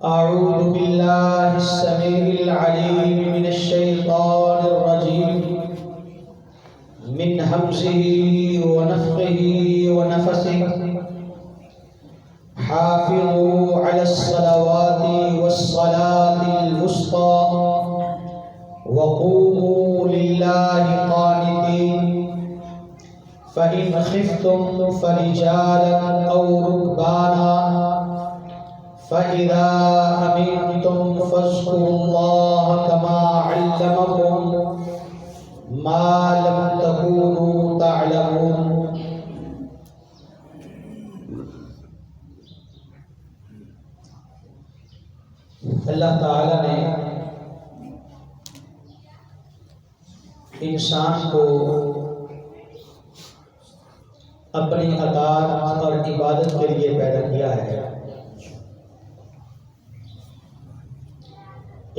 أعوذ بالله السميع العليم من الشيطان الرجيم من همزه ونفخه ونفثه حافظوا على الصلوات والصلاة الوسطى وقوموا لله قانتين فإن خفتم فرجالا أو ركبانا فإذا أمنتم فاذكروا الله كما علمكم ما لم تكونوا تعلمون۔ اللہ تعالی نے انسان کو اپنی اطاعت اور عبادت کے لیے پیدا کیا ہے۔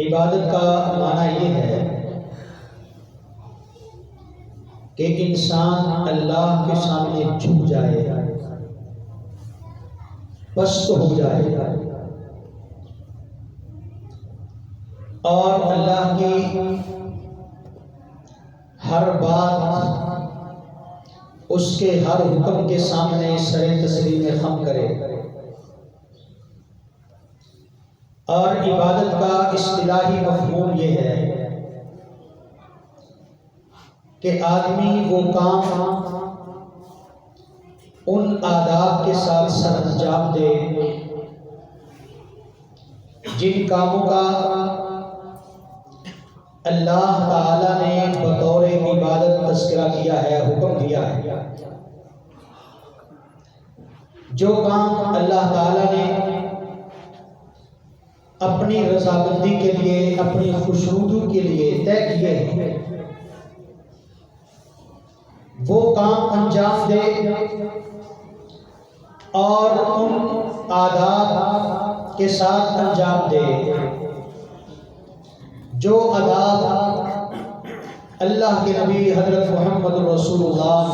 عبادت کا معنی یہ ہے کہ انسان اللہ کے سامنے جھک جائے، پست ہو جائے اور اللہ کی ہر بات، اس کے ہر حکم کے سامنے سر تسلیم خم کرے۔ اور عبادت کا اصطلاحی مفہوم یہ ہے کہ آدمی وہ کام ان آداب کے ساتھ سر انجام دے جن کاموں کا اللہ تعالی نے بطور عبادت تذکرہ کیا ہے، حکم دیا ہے۔ جو کام اللہ تعالی نے اپنی رضامندی کے لیے، اپنی خوشنودی کے لیے طے کیے ہیں، وہ کام انجام دے اور ان آداب کے ساتھ انجام دے جو آداب اللہ کے نبی حضرت محمد رسول اللہ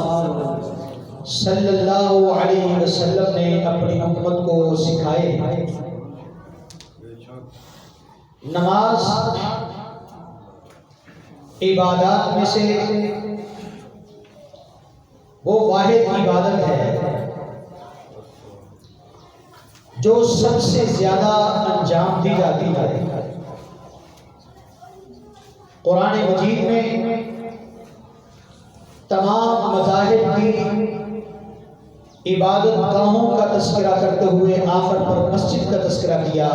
صلی اللہ علیہ وسلم نے اپنی امت کو سکھائے ہیں۔ نماز عبادات میں سے وہ واحد عبادت ہے جو سب سے زیادہ انجام دی جاتی ہے۔ قرآن مجید میں تمام مذاہب کی عبادت گاہوں کا تذکرہ کرتے ہوئے آخر پر مسجد کا تذکرہ کیا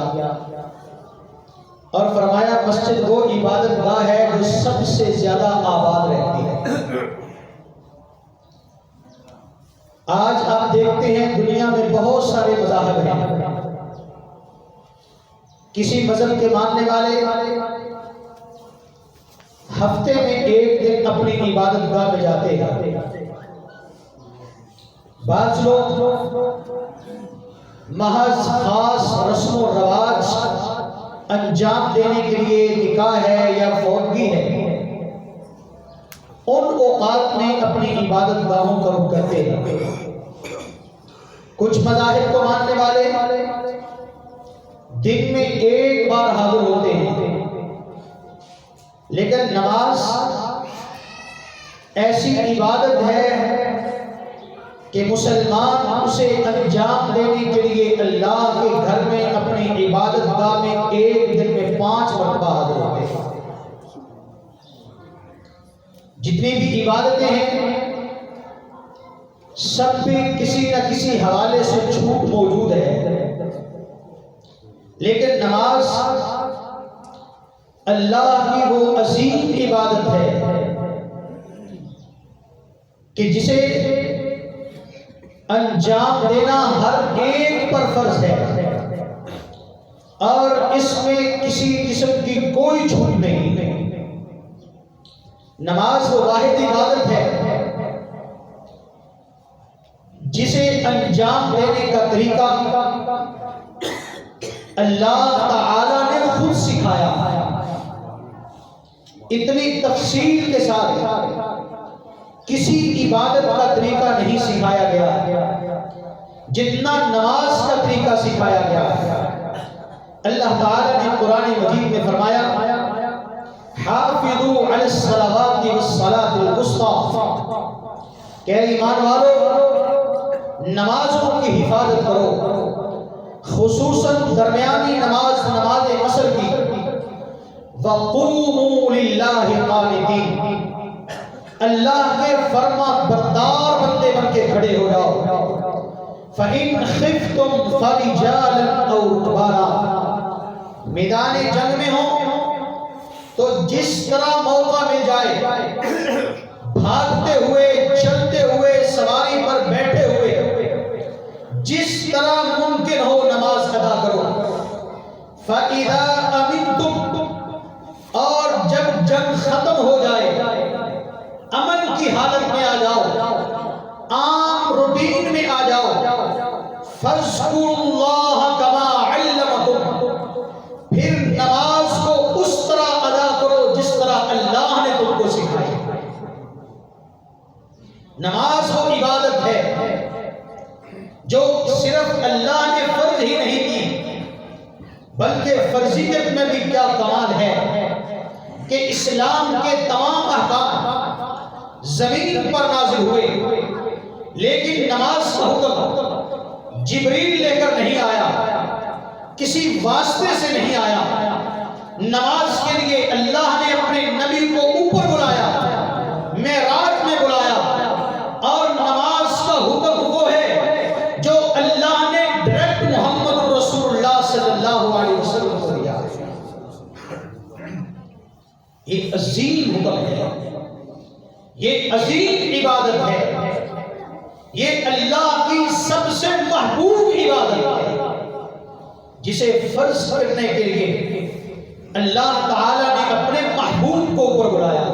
اور فرمایا مسجد وہ عبادت گاہ ہے جو سب سے زیادہ آباد رہتی ہے۔ آج آپ دیکھتے ہیں دنیا میں بہت سارے مذاہب ہیں، کسی مذہب کے ماننے والے ہفتے میں ایک دن اپنی عبادت گاہ میں جاتے ہیں۔ بعض لوگ محض خاص رسم و رواج انجام دینے کے لیے، نکاح ہے یا فوتگی ہے، ان اوقات میں اپنی عبادت گاہوں کا رخ کرتے ہیں۔ کچھ مذاہب کو ماننے والے دن میں ایک بار حاضر ہوتے ہیں، لیکن نماز ایسی عبادت ہے کہ مسلمان اسے انجام دینے کے لیے اللہ کے گھر میں اپنی عبادت گاہ میں ایک دن میں 5 مرتبہ حاضر ہوتے ہیں۔ جتنی بھی عبادتیں ہیں سب بھی کسی نہ کسی حوالے سے چھوٹ موجود ہے، لیکن نماز اللہ کی وہ عظیم عبادت ہے کہ جسے انجام دینا ہر ایک پر فرض ہے اور اس میں کسی قسم کی کوئی چھوٹ نہیں۔ نماز وہ واحد عبادت ہے جسے انجام دینے کا طریقہ اللہ تعالی نے خود سکھایا، اتنی تفصیل کے ساتھ کسی عبادت کا طریقہ نہیں سکھایا گیا جتنا نماز کا طریقہ سکھایا گیا۔ اللہ تعالی نے قرآن مجید میں فرمایا حافظوا علی الصلوات والصلاۃ الوسطی کہ ایمان والو نمازوں کی حفاظت کرو، خصوصاً درمیانی نماز نماز عصر کی، وقوموا للہ قانتین اللہ کے فرما بردار بندے بن کے کھڑے ہو جاؤ، فَإِنْ خِفْتُمْ فَرِجَالًا أَوْ رُكْبَانًا میدان جنگ میں ہو تو جس طرح موقع مل جائے بھاگتے ہوئے، چلتے ہوئے، سواری پر بیٹھے ہوئے، جس طرح ممکن ہو نماز ادا کرو۔ فَإِذَا أَمِنْتُمْ اور جب جنگ ختم ہو جائے، امن کی حالت میں آ جاؤ، عام روٹین میں آ جاؤ، فَاذْكُرُوا اللَّهَ كَمَا عَلَّمَكُمْ پھر نماز کو اس طرح ادا کرو جس طرح اللہ نے تم کو سکھائی۔ نماز وہ عبادت ہے جو صرف اللہ نے فرض ہی نہیں کی بلکہ فرضیت میں بھی کیا کمال ہے کہ اسلام کے تمام احکام زمین پر نازل ہوئے، لیکن نماز کا حکم جبریل لے کر نہیں آیا، کسی واسطے سے نہیں آیا۔ نماز کے لیے اللہ نے اپنے نبی کو اوپر بلایا، معراج میں بلایا، اور نماز کا حکم وہ ہے جو اللہ نے ڈائریکٹ محمد رسول اللہ صلی اللہ علیہ وسلم کو دیا۔ یہ عظیم حکم ہے، یہ عظیم عبادت ہے، یہ اللہ کی سب سے محبوب عبادت ہے جسے فرض کرنے کے لیے اللہ تعالی نے اپنے محبوب کو اوپر بلایا،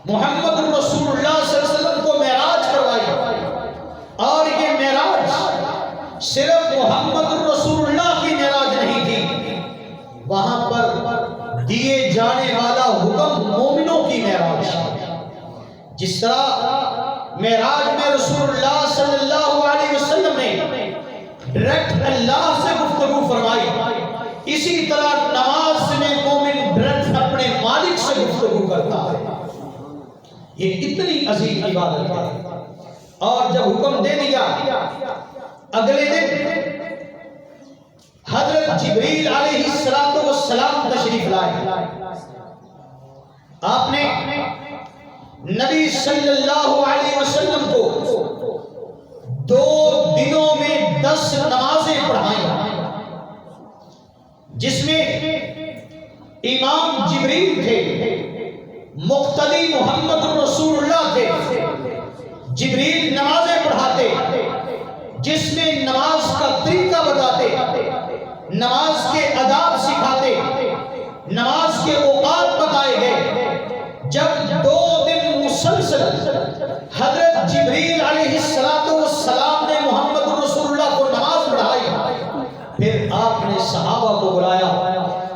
محمد رسول اللہ صلی اللہ علیہ وسلم کو معراج کروائی، اور یہ معراج صرف محمد رسول اللہ کی معراج نہیں تھی، وہاں پر دیے جانے والا حکم مومنوں کی معراج، جس طرح معراج میں رسول اللہ صلی اللہ علیہ وسلم نے ڈائریکٹ اللہ سے گفتگو فرمائی، اسی طرح نماز میں مومن ڈائریکٹ اپنے مالک سے گفتگو کرتا ہے۔ یہ اتنی عظیم عبادت ہے، اور جب حکم دے دیا اگلے دن حضرت جبریل علیہ السلام تشریف لائے، آپ نے نبی صلی اللہ علیہ وسلم کو 2 دنوں میں 10 نمازیں پڑھائیں، جس میں امام جبریل تھے، مقتدی محمد رسول اللہ تھے۔ جبریل نمازیں پڑھاتے جس میں نماز کا طریقہ بتاتے، نماز کے آداب سکھاتے، نماز کے اوقات بتائے گئے۔ جب 2 دن مسلسل حضرت جبریل علیہ السلام نے محمد رسول اللہ کو نماز پڑھائی، پھر آپ نے صحابہ کو بلایا،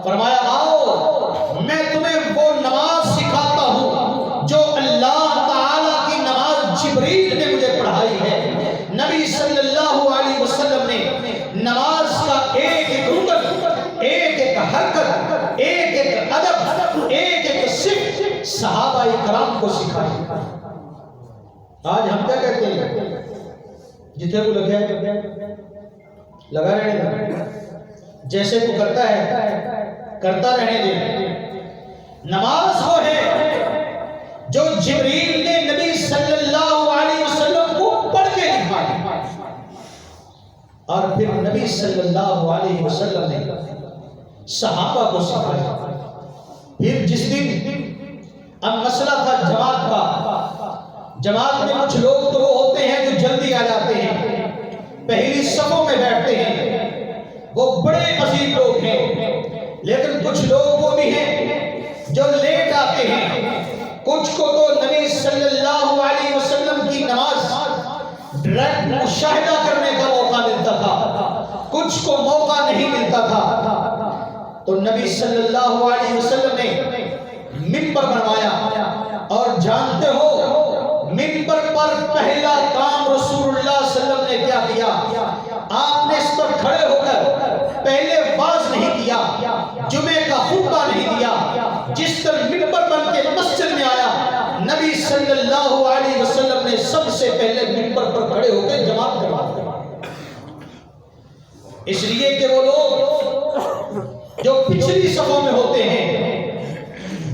فرمایا آؤ میں تمہیں وہ نماز سکھاتا ہوں جو اللہ تعالیٰ کی نماز جبریل نے مجھے پڑھائی ہے۔ نبی صلی اللہ علیہ وسلم نے نماز کا ایک ایک رکن، ایک ایک حرکت، ایک ایک ادب، ایک ایک صفت صحابہ کرام کو سکھائی۔ آج ہم کیا کہتے ہیں؟ جتنے کو لگا رہنے دیں، جیسے کو کرتا ہے کرتا رہنے دیں۔ نماز وہ ہے جو جبریل نے نبی صلی اللہ علیہ وسلم کو پڑھ کے دکھائی، اور پھر نبی صلی اللہ علیہ وسلم نے صحابہ کو سکھایا۔ پھر جس دن اب مسئلہ تھا جماعت کا، جماعت میں کچھ لوگ تو وہ ہوتے ہیں جو جلدی آ جاتے ہیں، پہلی صفوں میں بیٹھتے ہیں، وہ بڑے عظیم لوگ ہیں، لیکن کچھ لوگ وہ بھی ہیں جو لیٹ آتے ہیں۔ کچھ کو تو نبی صلی اللہ علیہ وسلم کی نماز ڈائریکٹ مشاہدہ کرنے کا موقع ملتا تھا، کچھ کو موقع نہیں ملتا تھا، تو نبی صلی اللہ علیہ وسلم نے منبر بنوایا، اور جانتے ہو منبر پر پہلا کام رسول اللہ صلی اللہ علیہ وسلم نے کیا کیا؟ آپ نے اس پر کھڑے ہو کر پہلے واضح اللہ علیہ وسلم نے سب سے پہلے منبر پر کھڑے ہو کے جماعت کروا دی، اس لیے کہ وہ لوگ جو پچھلی صفوں میں ہوتے ہیں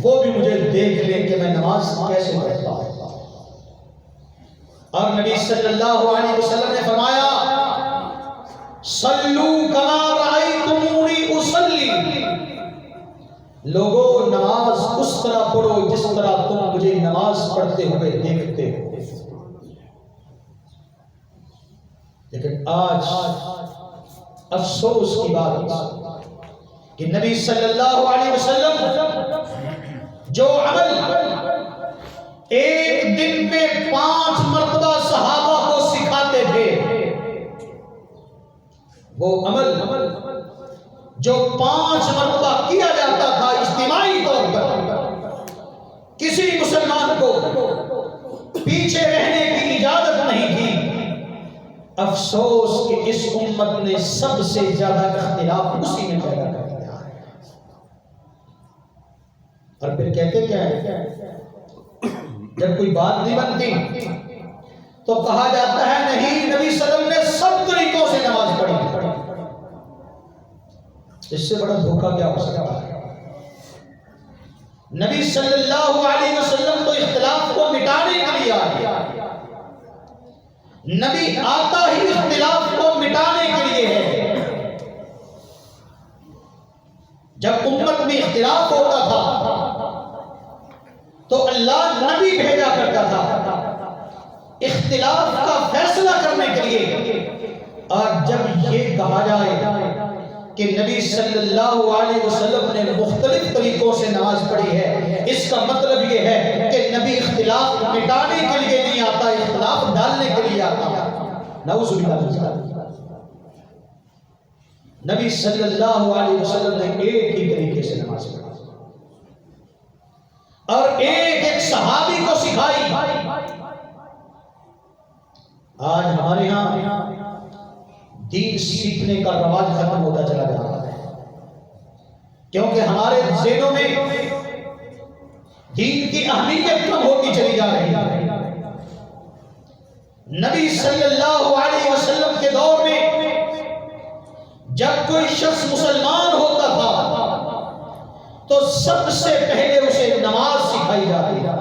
وہ بھی مجھے دیکھ لیں کہ میں نماز کیسے پڑھتا ہوں۔ اور نبی صلی اللہ علیہ وسلم نے فرمایا صلو کما رأیتمونی اصلی، لوگوں نماز اس طرح پڑھو جس طرح تم مجھے نماز پڑھتے ہوئے دیکھتے ہو۔ لیکن آج افسوس کی بات کہ نبی صلی اللہ علیہ وسلم جو عمل ایک دن میں 5 مرتبہ صحابہ کو سکھاتے تھے، وہ عمل جو 5 مرتبہ کیا جاتا تھا اجتماعی طور پر، کسی مسلمان کو پیچھے رہنے کی اجازت نہیں تھی۔ افسوس کہ اس امت نے سب سے زیادہ اختلاف اسی میں پیدا کر دیا ہے۔ اور پھر کہتے کیا ہے، جب کوئی بات نہیں بنتی تو کہا جاتا ہے نہیں نبی صلی اللہ علیہ وسلم نے سب طریقوں سے نماز پڑھی۔ اس سے بڑا دھوکہ کیا ہو سکتا ہے؟ نبی صلی اللہ علیہ وسلم تو اختلاف کو مٹانے کے لیے آیا، نبی آتا ہی اختلاف کو مٹانے کے لیے ہے۔ جب امت میں اختلاف ہوتا تھا تو اللہ نبی بھیجا کرتا تھا اختلاف کا فیصلہ کرنے کے لیے۔ اور جب یہ کہا جائے کہ نبی صلی اللہ علیہ وسلم نے مختلف طریقوں سے نماز پڑھی ہے، اس کا مطلب یہ ہے کہ نبی اختلاف مٹانے کے لیے نہیں آتا، اختلاف ڈالنے کے لیے آتا۔ نعوذ باللہ، نبی صلی اللہ علیہ وسلم نے ایک ہی طریقے سے نماز پڑھی اور ایک ایک صحابی کو سکھائی۔ آج ہمارے ہاں دین سیکھنے کا رواج ختم ہوتا چلا جا رہا ہے، کیونکہ ہمارے ذہنوں میں دین کی اہمیت کم ہوتی چلی جا رہی ہے۔ نبی صلی اللہ علیہ وسلم کے دور میں جب کوئی شخص مسلمان ہوتا تھا تو سب سے پہلے اسے نماز سکھائی جاتی ہے،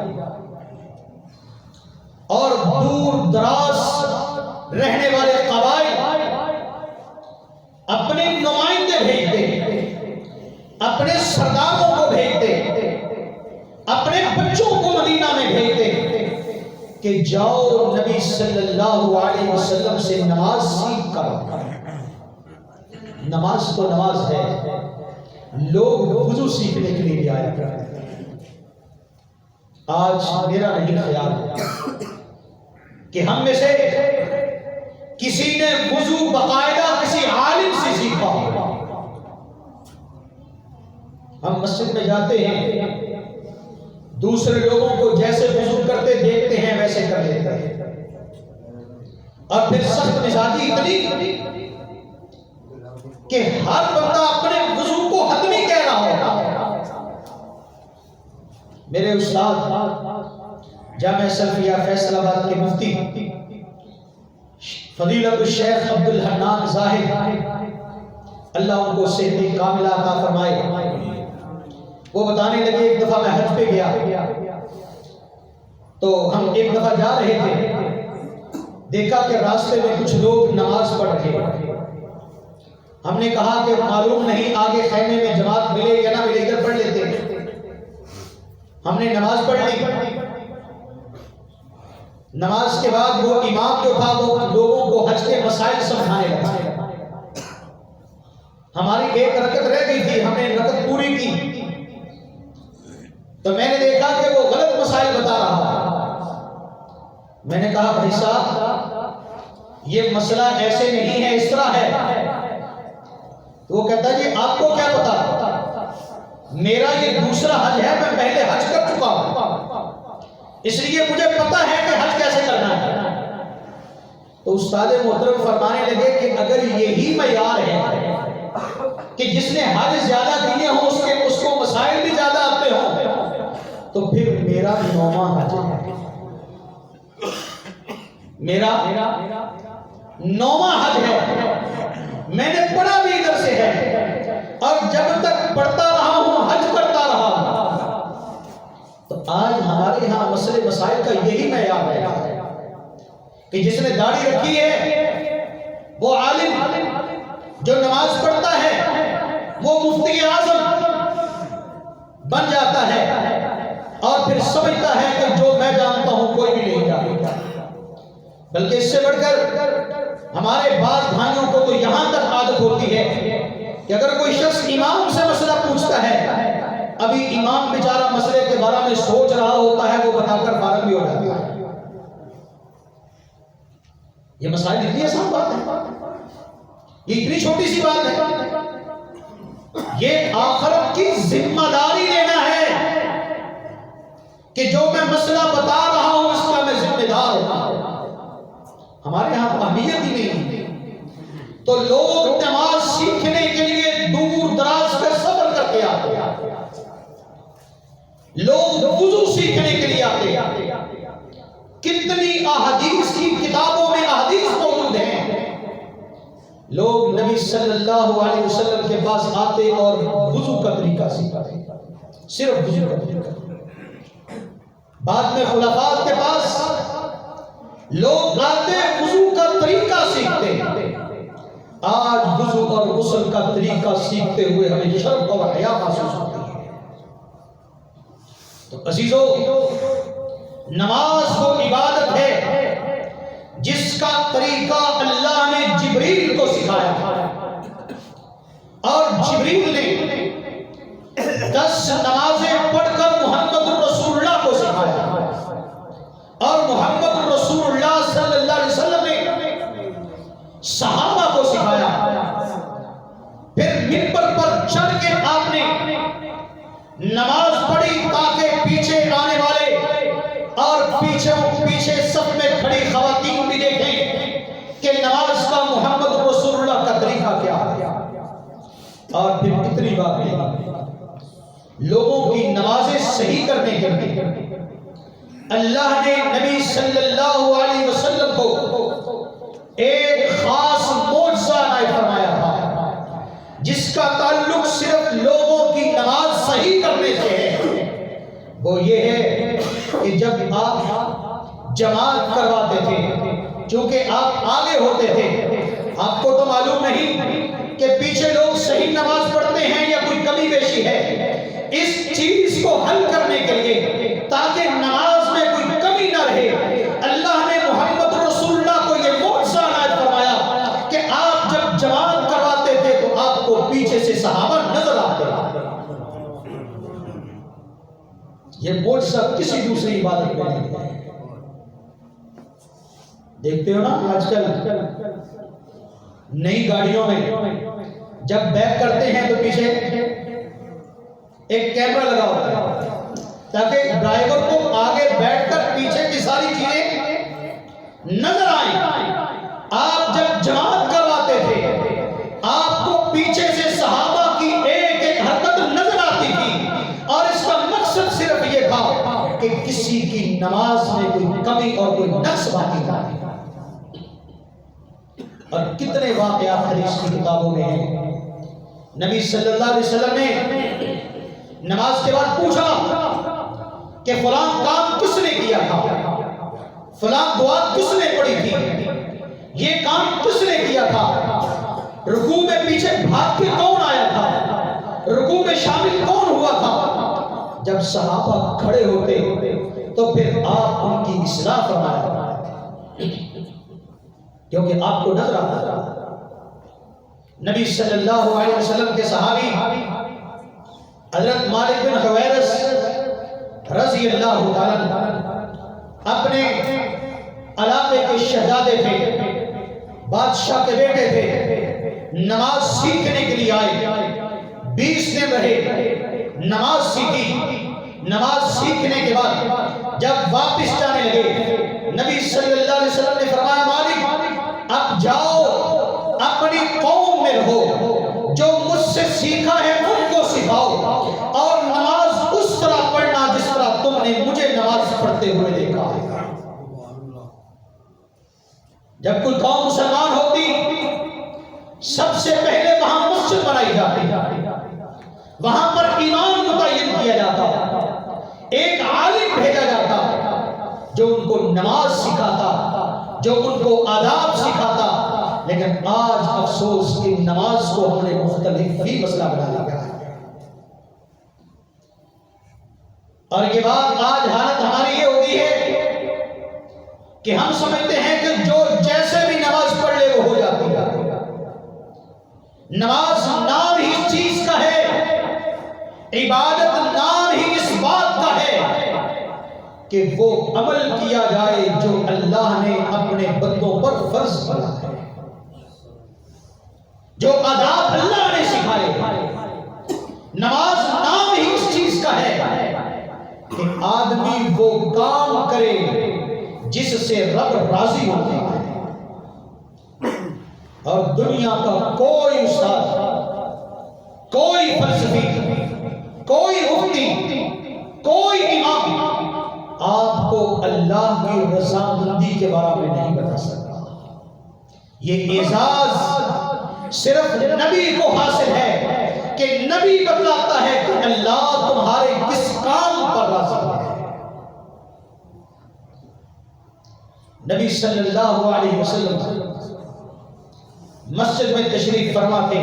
اور دور دراز رہنے والے قبائل اپنے نمائندے بھیجتے، اپنے سرداروں کو بھیجتے، اپنے بچوں کو مدینہ میں بھیجتے کہ جاؤ نبی صلی اللہ علیہ وسلم سے نماز سیکھ کر۔ نماز تو نماز ہے، لوگ وضو سیکھنے کے لیے بھی آیا کرتے ہیں۔ آج میرا نہیں خیال کہ ہم میں سے کسی نے وضو باقاعدہ کسی عالم سے سیکھا۔ ہم مسجد میں جاتے ہیں، دوسرے لوگوں کو جیسے وضو کرتے دیکھتے ہیں ویسے کر لیتے ہیں، اور پھر سخت مزاجی اتنی کہ ہر بندہ اپنے وضو کو حتمی کہہ رہا ہوگا۔ میرے استاد جامعہ سلفیہ فیصل آباد کے مفتی فضیلت الشیخ عبد الحنان زاہد، اللہ ان کو صحت کاملہ عطا فرمائے، وہ بتانے لگے ایک دفعہ میں حج پہ گیا تو ہم ایک دفعہ جا رہے تھے، دیکھا کہ راستے میں کچھ لوگ نماز پڑھ رہے۔ ہم نے کہا کہ معلوم نہیں آگے خیمے میں جماعت ملے یا نہ ملے، ادھر پڑھ لیتے ہیں۔ ہم نے نماز پڑھ لی، نماز کے بعد وہ امام جو تھا وہ لوگوں کو حج کے مسائل سمجھانے لگا۔ ہماری ایک رکعت رہ گئی تھی، ہم نے رکعت پوری کی تو میں نے دیکھا کہ وہ غلط مسائل بتا رہا۔ میں نے کہا بھائی صاحب یہ مسئلہ ایسے نہیں ہے، اس طرح ہے۔ وہ کہتا ہے جی آپ کو کیا پتا، میرا یہ دوسرا حج ہے، میں پہلے حج کر چکا ہوں، اس لیے مجھے پتا ہے کہ حج کیسے کرنا ہے۔ تو استاد محترم فرمانے لگے کہ اگر یہی معیار ہے کہ جس نے حج زیادہ کیے ہوں اس کو مسائل بھی زیادہ آتے ہوں تو پھر میرا 9واں حج ہے۔ میرا 9واں حج ہے، میں نے پڑھا بھی ادھر سے ہے، اور جب تک پڑھتا رہا ہوں حج کرتا رہا ہوں۔ تو آج ہمارے یہاں مسئلے مسائل کا یہی معیار ہے کہ جس نے داڑھی رکھی ہے وہ عالم، جو نماز پڑھتا ہے وہ مفتی اعظم بن جاتا ہے، اور پھر سمجھتا ہے کہ جو میں جانتا ہوں کوئی بھی نہیں جانتا۔ بلکہ اس سے بڑھ کر ہمارے بعض بھائیوں کو تو یہاں تک عادت ہوتی ہے کہ اگر کوئی شخص امام سے مسئلہ پوچھتا ہے، ابھی امام بیچارہ مسئلے کے بارے میں سوچ رہا ہوتا ہے، وہ بتا کر فارغ بھی ہو جاتا ہے۔ یہ مسائل اتنی آسان بات ہے، یہ اتنی چھوٹی سی بات ہے، یہ آخرت کی ذمہ داری لینا ہے کہ جو میں مسئلہ بتا رہا ہوں اس کا میں ذمہ دار ہوں۔ ہمارے یہاں اہمیت ہی نہیں، تو لوگ نماز سیکھنے کے لیے دور دراز سے سفر کر کے آتے ہیں، لوگ وضو سیکھنے کے لیے آتے ہیں۔ کتنی احادیث کی کتابوں میں احادیث موجود ہیں، لوگ نبی صلی اللہ علیہ وسلم کے پاس آتے اور وضو کا طریقہ سیکھتے، صرف وضو کا طریقہ۔ بعد میں خلفاء کے پاس لوگ آتے وضو کا طریقہ سیکھتے۔ آج وضو اور غسل کا طریقہ سیکھتے ہوئے ہمیں شرم اور حیا محسوس ہوتی ہے۔ تو عزیزو، نماز وہ عبادت ہے جس کا طریقہ اللہ نے جبریل کو سکھایا، اور جبریل نے 10 نمازیں پڑھ کر محمد رسول اللہ کو سکھایا، اور محمد رسول اللہ صلی اللہ علیہ وسلم نے صحابہ کو سکھایا۔ پھر منبر پر چڑھ کے آپ نے نماز پڑھی تاکہ پیچھے آنے والے اور پیچھے صف میں کھڑی خواتین بھی دیکھیں کہ نماز کا محمد رسول اللہ کا طریقہ کیا ہے۔ اور پھر کتنی باتیں لوگوں کی نمازیں صحیح کرنے کے لیے اللہ نے نبی صلی اللہ علیہ وسلم کو ایک خاص معجزہ عنایت فرمایا تھا، جس کا تعلق صرف لوگوں کی نماز صحیح کرنے سے ہے۔ وہ یہ ہے کہ جب آپ جماعت کرواتے تھے، چونکہ آپ آگے ہوتے تھے، آپ کو تو معلوم نہیں کہ پیچھے لوگ صحیح نماز پڑھتے ہیں یا کوئی کمی بیشی ہے۔ اس چیز کو حل کرنے کے لیے تاکہ نماز میں کوئی کمی نہ رہے، اللہ نے محمد رسول اللہ کو یہ معجزہ عنایت فرمایا کہ آپ جب جماعت کرواتے تھے تو آپ کو پیچھے سے صحابہ نظر آتے۔ یہ معجزہ کسی دوسری عبادت میں نہیں ہے۔ دیکھتے ہو نا آج کل نئی گاڑیوں میں جب بیک کرتے ہیں تو پیچھے ایک کیمرہ لگا ہوتا ہے تاکہ ڈرائیور کو آگے بیٹھ کر پیچھے کی ساری چیزیں نظر آئیں۔ آپ جب جماعت کرواتے تھے آپ کو پیچھے سے صحابہ کی ایک ایک حرکت نظر آتی تھی، اور اس کا مقصد صرف یہ تھا کہ کسی کی نماز میں کوئی کمی اور کوئی نقص باقی نہ رہے۔ اور کتنے واقعات حدیث کی کتابوں میں ہیں۔ نبی صلی اللہ علیہ وسلم نے نماز کے بعد پوچھا کہ فلاں کام کس نے کیا تھا، فلاں دعا کس نے پڑھی تھی، یہ کام کس نے کیا تھا، رکوع میں پیچھے بھاگ کے کون آیا تھا، رکوع میں شامل کون ہوا تھا۔ جب صحابہ کھڑے ہوتے تو پھر آپ ان کی اصلاح فرمایا، کیونکہ آپ کو نظر آتا تھا۔ نبی صلی اللہ علیہ وسلم کے صحابی حضرت مالک بن حویرث رضی اللہ تعالیٰ اپنے علاقے کے شہزادے تھے، بادشاہ کے بیٹے تھے، نماز سیکھنے کے لیے آئے، 20 دن رہے، نماز سیکھی۔ نماز سیکھنے کے بعد جب واپس جانے لگے، نبی صلی اللہ علیہ وسلم نے فرمایا مالک اب جاؤ اپنی قوم میں رہو، جو مجھ سے سیکھا ہے ان کو سکھاؤ، اور نماز اس طرح پڑھنا جس طرح تم نے مجھے نماز پڑھتے ہوئے دیکھا ہے۔ جب کوئی قوم مسلمان ہوتی سب سے پہلے وہاں مسجد بنائی جاتی، وہاں پر امام متعین کیا جاتا، ایک عالم بھیجا جاتا جو ان کو نماز سکھاتا، جو ان کو آداب سکھاتا۔ لیکن آج افسوس کہ نماز کو ہم نے مختلف ہی مسئلہ بنا لیا ہے، اور یہ بات آج حالت ہماری یہ ہوتی ہے کہ ہم سمجھتے ہیں کہ جو جیسے بھی نماز پڑھ لے وہ ہو جاتی ہے۔ نماز نام ہی اس چیز کا ہے، عبادت نام ہی اس بات کا ہے کہ وہ عمل کیا جائے جو اللہ نے اپنے بندوں پر فرض کیا ہے، جو آداب اللہ نے سکھائے۔ نماز نام ہی اس چیز کا ہے کہ آدمی وہ کام کرے جس سے رب راضی ہوتا ہے، اور دنیا کا کوئی استاد، کوئی فلسفی، کوئی مفتی، کوئی امام آپ کو اللہ کی رضامندی کے بارے میں نہیں بتا سکتا۔ یہ اعزاز صرف نبی کو حاصل ہے کہ نبی بتلاتا ہے کہ اللہ تمہارے کس کام پر راضی ہے۔ نبی صلی اللہ علیہ وسلم مسجد میں تشریف فرما تھے،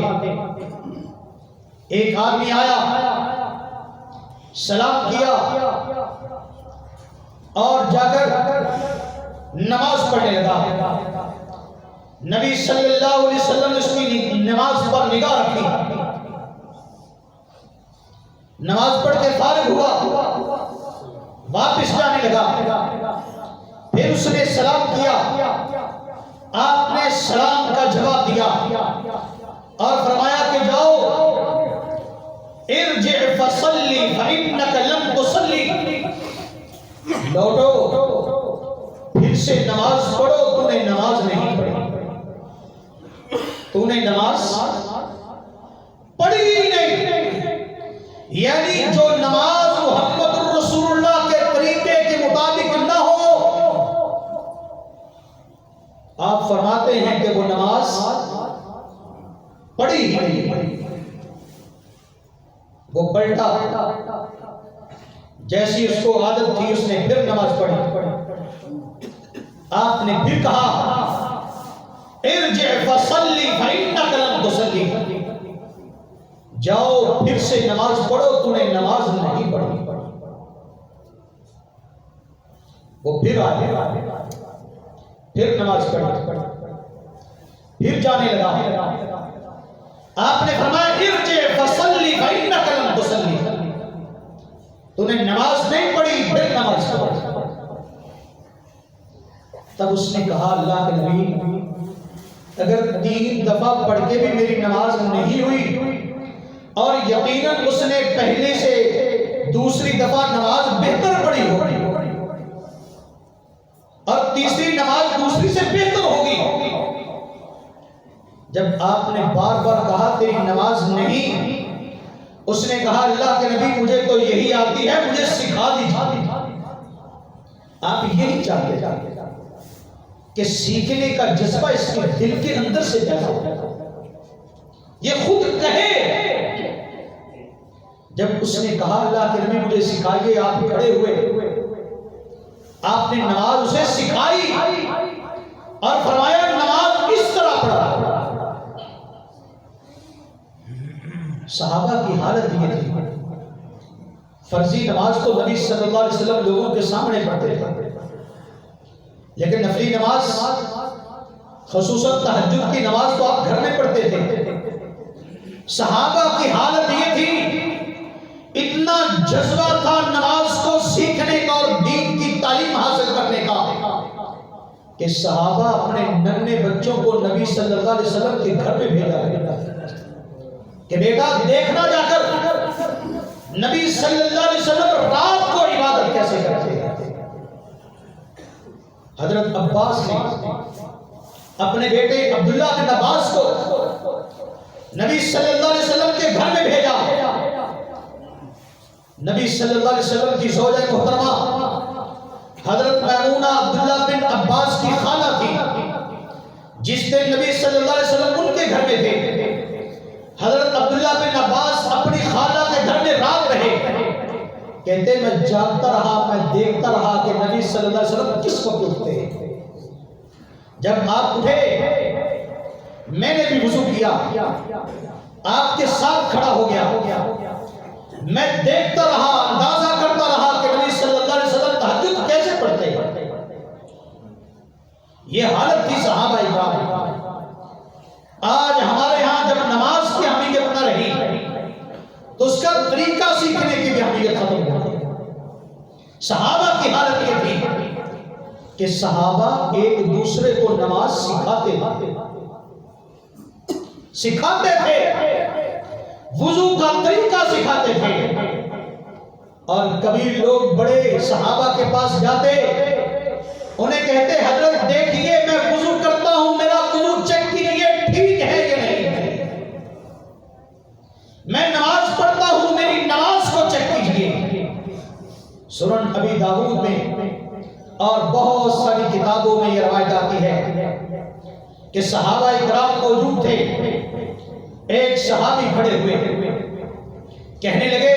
ایک آدمی آیا، سلام کیا اور جا کر نماز پڑھنے لگا۔ نبی صلی اللہ علیہ وسلم نے اس کی نماز پر نگاہ رکھی، نماز پڑھ کے فارغ ہوا، واپس جانے لگا، پھر اس نے سلام کیا، آپ نے سلام کا جواب دیا اور فرمایا کہ جاؤ ارجع فصلی فإنک لم تصلی، لوٹو پھر سے نماز پڑھو، تو نے نماز نہیں پڑھی، تو نے نماز پڑھی ہی نہیں۔ یعنی جو نماز محمد الرسول اللہ کے طریقے کے مطابق نہ ہو، آپ فرماتے ہیں کہ وہ نماز پڑھی ہی نہیں۔ وہ پلٹا، جیسی اس کو عادت تھی اس نے پھر نماز پڑھی۔ آپ نے پھر کہا ارجع فصلی فإنک لم تصلی، جاؤ پھر سے نماز پڑھو، تو نے نماز نہیں پڑھی۔ وہ پھر آئے، پھر نماز پڑھی، پھر جانے لگا۔ آپ نے فرمایا ارجع فصلی فإنک لم تصلی، تو نے نماز نہیں پڑھی، پھر نماز پڑھی۔ تب اس نے کہا اللہ کے نبی، اگر 3 دفعہ پڑھ کے بھی میری نماز نہیں ہوئی، اور یقیناً اس نے پہلے سے دوسری دفعہ نماز بہتر پڑھی ہوگی، اور تیسری نماز دوسری سے بہتر ہوگی۔ جب آپ نے بار بار کہا تیری نماز نہیں، اس نے کہا اللہ کے نبی مجھے تو یہی آتی ہے، مجھے سکھا دیجیے۔ آپ یہی چاہتے کہ سیکھنے کا جذبہ اس کے دل کے اندر سے پیدا ہو، یہ خود کہے۔ جب اس نے کہا اللہ کے نبی مجھے سکھائیے، آپ کھڑے ہوئے، آپ نے نماز اسے سکھائی اور فرمایا نماز اس طرح پڑھا۔ صحابہ کی حالت یہ تھی، فرضی نماز تو نبی صلی اللہ علیہ وسلم لوگوں کے سامنے پڑھتے تھے، لیکن نفلی نماز خصوصاً تہجد کی نماز تو آپ گھر میں پڑھتے تھے۔ صحابہ کی حالت یہ تھی، اتنا جذبہ تھا نماز کو سیکھنے کا اور دین کی تعلیم حاصل کرنے کا کہ صحابہ اپنے ننھے بچوں کو نبی صلی اللہ علیہ وسلم کے گھر میں بھیجا کہ بیٹا دیکھنا جا کر نبی صلی اللہ علیہ وسلم رات کو عبادت کیسے کرتے ہیں۔ حضرت عباس نے اپنے بیٹے عبداللہ بن عباس کو نبی صلی اللہ علیہ وسلم کے گھر میں بھیجا۔ نبی صلی اللہ علیہ وسلم کی زوجہ محترمہ حضرت میمونہ عبداللہ بن عباس کی خالہ تھی، جس دن نبی صلی اللہ علیہ وسلم ان کے گھر میں تھے، حضرت عبداللہ بن عباس اپنی خالہ کے گھر میں رات رہے. کہتے میں جاگتا رہا، میں دیکھتا رہا کہ نبی صلی اللہ علیہ وسلم کس وقت اٹھتے ہیں. جب آپ اٹھے میں نے بھی وضو کیا، آپ کے ساتھ کھڑا ہو گیا. میں دیکھتا رہا، اندازہ کرتا رہا کہ نبی صلی اللہ علیہ وسلم تہجد کیسے پڑھتے ہیں. یہ حالت تھی صحابہ اکرام. آج ہمارے ہاں جب نماز کی اہمیت نہ رہی تو اس کا طریقہ سیکھنے کی بھی اہمیت ختم ہو گئی. صحابہ کی حالت یہ تھی کہ صحابہ ایک دوسرے کو نماز سکھاتے تھے، وضو کا طریقہ سکھاتے تھے. اور کبھی لوگ بڑے صحابہ کے پاس جاتے، انہیں کہتے حضرت دیکھیے میں وضو کرتا ہوں، میرا وضو چیک کیجیے ٹھیک ہے کہ نہیں. میں نماز پڑھتا ہوں، میری نماز کو چیک کیجیے. سنن ابی داؤد میں اور بہت ساری کتابوں میں یہ روایت آتی ہے کہ صحابہ اکرام موجود تھے. ایک صحابی کھڑے ہوئے کہنے لگے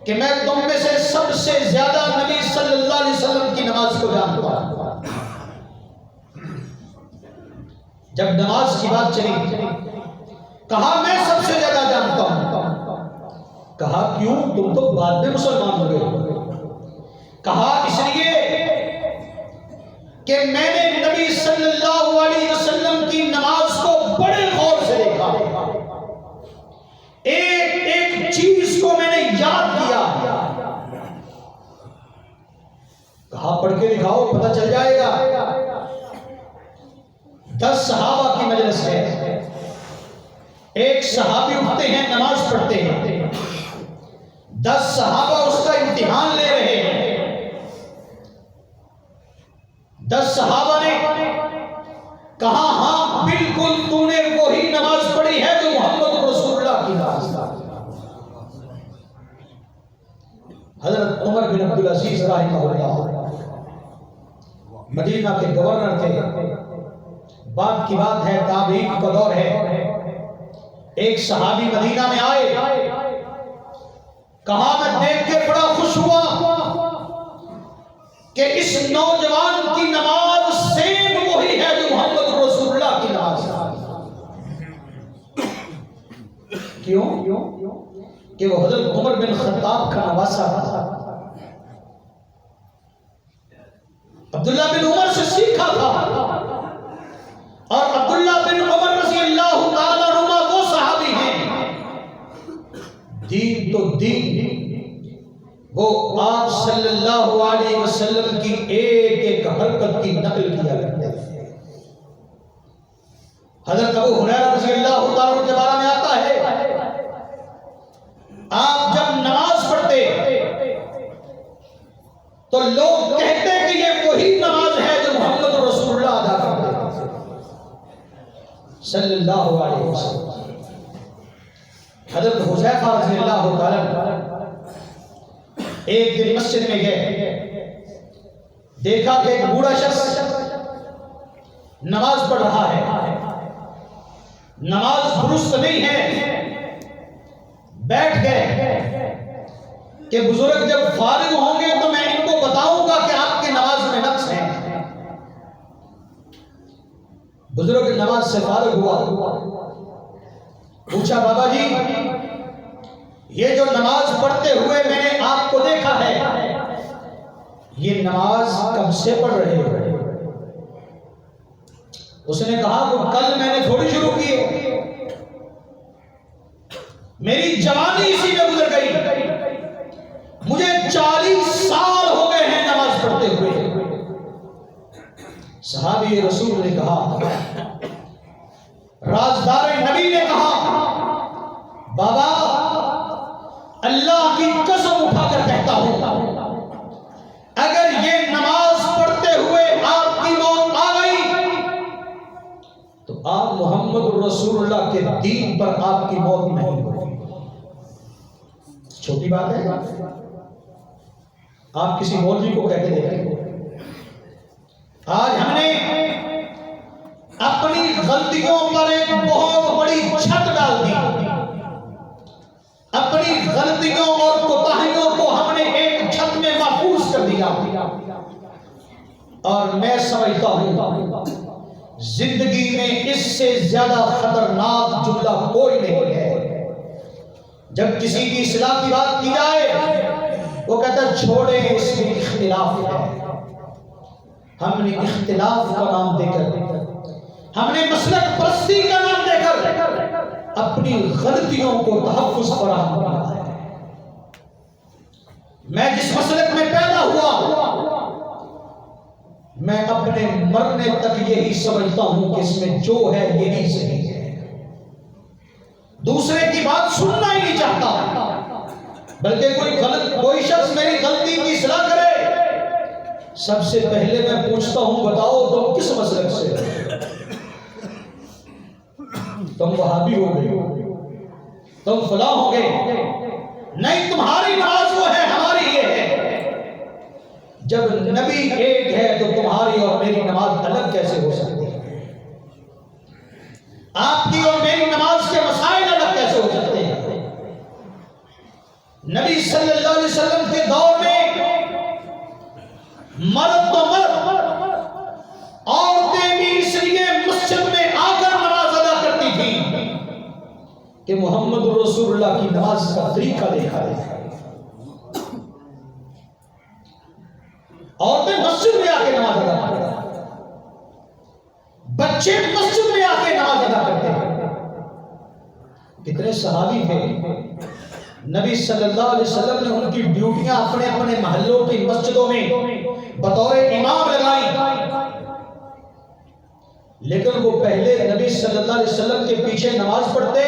کہ میں تم میں سے سب سے زیادہ نبی صلی اللہ علیہ وسلم کی نماز کو جانتا ہوں. جب نماز کی بات چلی کہا میں سب سے زیادہ جانتا ہوں. کہا کیوں؟ تم تو بعد میں مسلمان ہو گئے. کہا اس لیے کہ میں نے نبی صلی اللہ علیہ وسلم کی نماز کو بڑے غور سے دیکھا، ایک ایک چیز کو میں نے یاد کیا. کہا پڑھ کے دکھاؤ پتہ چل جائے گا. 10 صحابہ کی مجلس ہے، ایک صحابی اٹھتے ہیں نماز پڑھتے ہیں، 10 صحابہ اس کا امتحان لے رہے ہیں. 10 صحابہ نے کہا ہاں بالکل تو نے وہی نماز پڑھی ہے جو محمد رسول اللہ کی نماز. حضرت عمر بن عبدالعزیز رحمہ اللہ مدینہ کے گورنر تھے. بات کی بات ہے، تابعین کا دور ہے. ایک صحابی مدینہ میں آئے، کہا میں دیکھ کے بڑا خوش ہوا کہ اس نوجوان کی نماز سیم وہی ہے جو محمد رسول اللہ کی نماز ہے. کیوں؟ کہ وہ حضرت عمر بن خطاب کا نواسا تھا، عبداللہ بن عمر سے سیکھا تھا. اور عبداللہ بن عمر رضی اللہ تعالیٰ عنہ وہ صحابی ہیں دین تو دین، وہ آپ صلی اللہ علیہ وسلم کی ایک ایک حرکت کی نقل کیا کرتے ہیں. حضرت ابو ہریرہ رضی اللہ تعالیٰ عنہ کے بارے میں آتا ہے آپ جب نماز پڑھتے تو لوگ کہتے کہ یہ وہی نماز ہے جو محمد رسول اللہ ادا کرتے صلی اللہ علیہ وسلم. حضرت حذیفہ رضی اللہ تعالیٰ ایک دن مسجد میں گئے، دیکھا کہ ایک بوڑھا شخص نماز پڑھ رہا ہے، نماز درست نہیں ہے. بیٹھ گئے کہ بزرگ جب فارغ ہوں گے تو میں ان کو بتاؤں گا کہ آپ کی نماز میں نقص ہے. بزرگ نماز سے فارغ ہوا، پوچھا بابا جی یہ جو نماز پڑھتے ہوئے میں نے آپ کو دیکھا ہے، یہ نماز کب سے پڑھ رہے ہو؟ اس نے کہا وہ کل میں نے تھوڑی شروع کی ہے، میری جوانی اسی میں گزر گئی، مجھے 40 سال ہو گئے ہیں نماز پڑھتے ہوئے. صحابی رسول نے کہا، رازدار نبی نے کہا بابا اللہ کی قسم اٹھا کر کہتا ہوں اگر یہ نماز پڑھتے ہوئے آپ کی موت آ گئی تو آپ محمد رسول اللہ کے دین پر آپ کی موت نہیں ہوگی. چھوٹی بات ہے، آپ کسی مولوی کو کہہ کے دیکھیں. آج ہم نے اپنی غلطیوں پر ایک بہت بڑی چھت ڈال دی. اپنی غلطیوں اور کوتاہیوں کو ہم نے ایک چھت میں محفوظ کر دیا. اور میں سمجھتا ہوں زندگی میں اس سے زیادہ خطرناک جملہ کوئی نہیں ہے. جب کسی کی اصلاح کی بات کی جائے وہ کہتا ہے چھوڑیں اس میں اختلاف ہے. ہم نے اختلاف کا نام دے کر، ہم نے مسلک پرستی کا نام دے کر اپنی غلطیوں کو تحفظ فراہم کیا ہے. میں جس مسلک میں پیدا ہوا میں اپنے مرنے تک یہی سمجھتا ہوں کہ اس میں جو ہے یہی صحیح ہے. دوسرے کی بات سننا ہی نہیں چاہتا، بلکہ کوئی شخص میری غلطی کی اصلاح کرے سب سے پہلے میں پوچھتا ہوں بتاؤ تم کس مسلک سے؟ تم وہابی ہو گئے، تم فلاں ہو گئے. نہیں، تمہاری نماز وہ ہے، ہماری یہ ہے. جب نبی ایک ہے تو تمہاری اور میری نماز الگ کیسے ہو سکتی ہے؟ آپ کی اور میری نماز کے مسائل الگ کیسے ہو سکتے ہیں؟ نبی صلی اللہ علیہ وسلم کے دور میں مرد تو مرد، عورتیں بھی اس لیے مسجد میں آ کر نماز ادا کرتی تھیں کہ محمد رسول اللہ کی نماز کا طریقہ دیکھا ہے. عورتیں مسجد میں آ کے نماز ادا کرتے ہیں، بچے مسجد میں آ کے نماز ادا کرتے ہیں. کتنے صحابی تھے، نبی صلی اللہ علیہ وسلم نے ان کی ڈیوٹیاں اپنے اپنے محلوں کی مسجدوں میں بطور امام لگائی، لیکن وہ پہلے نبی صلی اللہ علیہ وسلم کے پیچھے نماز پڑھتے،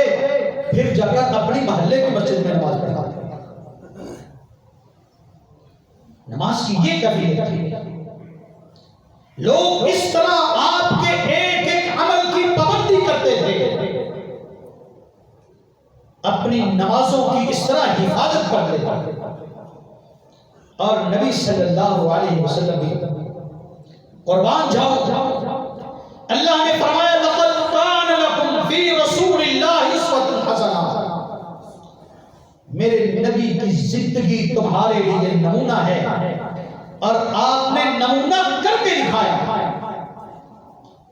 پھر جا کر اپنی محلے کی مسجد میں نماز پڑھاتے. نماز کی یہ کیفیت تھی. لوگ اس طرح آپ کے ایک ایک عمل کی پابندی کرتے تھے، اپنی نمازوں کی اس طرح حفاظت کرتے تھے. اور نبی صلی اللہ علیہ وسلم قربان جاؤ، اللہ نے فرمایا لقد کان لکم فی رسول اللہ اسوۃ حسنہ، میرے نبی کی زندگی تمہارے لیے نمونہ ہے اور آپ نے نمونہ کر کے دکھایا.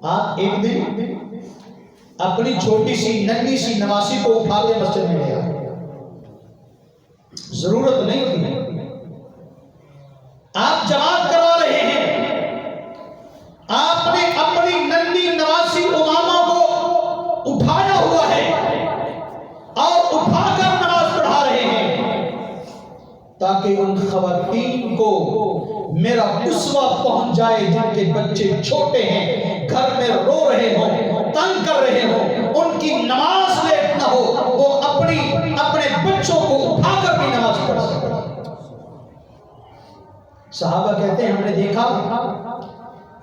آپ ایک دن اپنی چھوٹی سی ننھی سی نواسی کو اٹھا کے مسجد میں گیا، ضرورت نہیں تھی. آپ جماعت کروا رہے ہیں، آپ نے اپنی ننھی نواسی امامہ کو اٹھایا ہوا ہے اور اٹھا کر نماز پڑھا رہے ہیں تاکہ ان خواتین کو میرا اسوہ پہنچ جائے جن کے بچے چھوٹے ہیں، گھر میں رو رہے ہوں، تنگ کر رہے ہوں، ان کی نماز لیٹ نہ ہو، وہ اپنے بچوں کو اٹھا کر بھی نماز پڑھ سکتے. صحابہ کہتے ہیں ہم نے دیکھا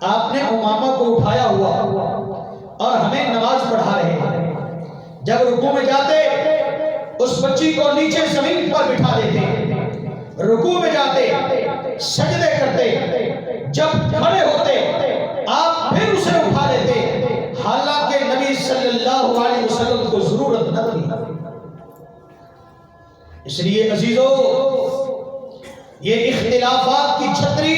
آپ نے امامہ کو اٹھایا ہوا اور ہمیں نماز پڑھا رہے ہیں. جب رکوع میں جاتے اس بچی کو نیچے زمین پر بٹھا دیتے، رکوع میں جاتے سجدے کرتے، جب کھڑے ہوتے آپ پھر اسے اٹھا لیتے، حالانکہ نبی صلی اللہ علیہ وسلم کو ضرورت نہ تھی. اس لیے عزیزو، یہ اختلافات کی چھتری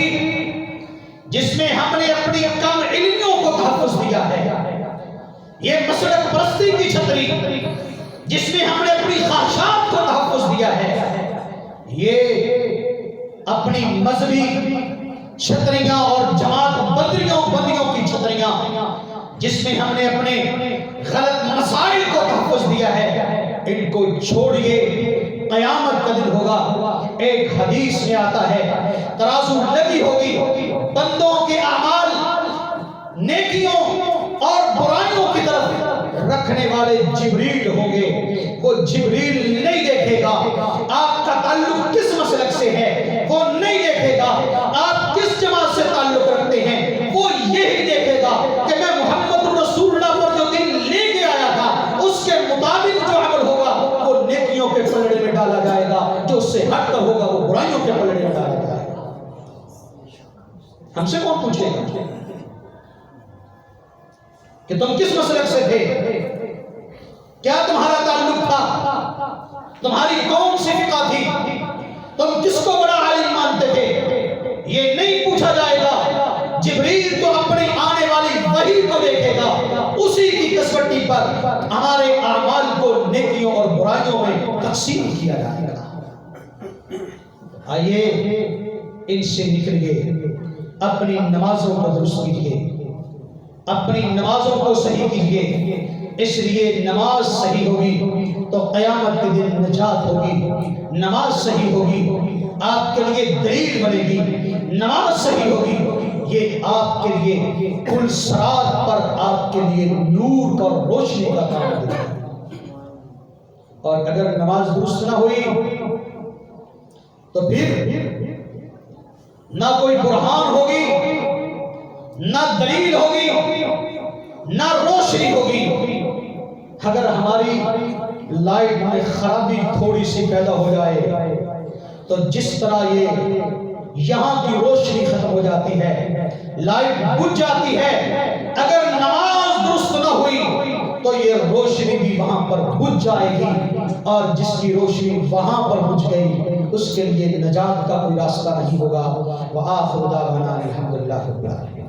جس میں ہم نے اپنی کم علمیوں کو تحفظ دیا ہے، یہ مسلک پرستی کی چھتری جس میں ہم نے اپنی خواہشات کو تحفظ دیا ہے، یہ اپنی مذہبی چھتریاں اور جماعت بندیوں کی چھتریاں جس میں ہم نے اپنے غلط مسائل کو تحفظ دیا ہے، ان کو چھوڑیے. قیامت کا دن ہوگا، ایک حدیث میں آتا ہے ترازو لگی ہوگی، بندوں کے اعمال نیکیوں اور برائیوں کی طرف رکھنے والے جبریل ہوں گے. وہ جبریل نہیں دیکھے گا آپ کا تعلق کس مسلک سے ہے، وہ نہیں دیکھے گا آپ کس جماعت سے تعلق رکھتے ہیں، وہ یہی دیکھے گا کہ میں محمد رسول اللہ پر جو دین لے کے آیا تھا اس کے مطابق جو عمل ہوگا وہ نیکیوں کے پلڑے میں ڈالا جائے گا، جو اس سے ہٹ کر ہوگا وہ برائیوں کے پلڑے میں ڈالا جائے گا. ہم سے کون پوچھے گا؟ کہ تم کس مسلک سے تھے، کیا تمہارا تعلق تھا، تمہاری کون سی فقہ تھی، تم کس کو بڑا عالم مانتے تھے، یہ نہیں پوچھا جائے گا۔ جبریل تو اپنی آنے والی وحی کو دیکھے گا، اسی کی کسوٹی پر ہمارے اعمال کو نیکیوں اور برائیوں میں تقسیم کیا جائے گا۔ آئیے ان سے نکلیے، اپنی نمازوں کو درست کیجیے، اپنی نمازوں کو صحیح کیجیے، اس لیے نماز صحیح ہوگی تو قیامت کے دن نجات ہوگی، نماز صحیح ہوگی آپ کے لیے دلیل بنے گی، نماز صحیح ہوگی یہ آپ کے لیے پل صراط پر آپ کے لیے نور اور روشنی کا کام دے گا۔ اور اگر نماز درست نہ ہوئی تو پھر نہ کوئی برہان ہوگی، نہ دلیل ہوگی، نہ روشنی ہوگی۔ اگر ہماری لائٹ میں خرابی تھوڑی سی پیدا ہو جائے تو جس طرح یہ یہاں کی روشنی ختم ہو جاتی ہے، لائٹ بجھ جاتی ہے، اگر نماز درست نہ ہوئی تو یہ روشنی بھی وہاں پر بجھ جائے گی، اور جس کی روشنی وہاں پر بجھ گئی اس کے لیے نجات کا کوئی راستہ نہیں ہوگا۔ وآخر دعوانا الحمدللہ رب العالمین۔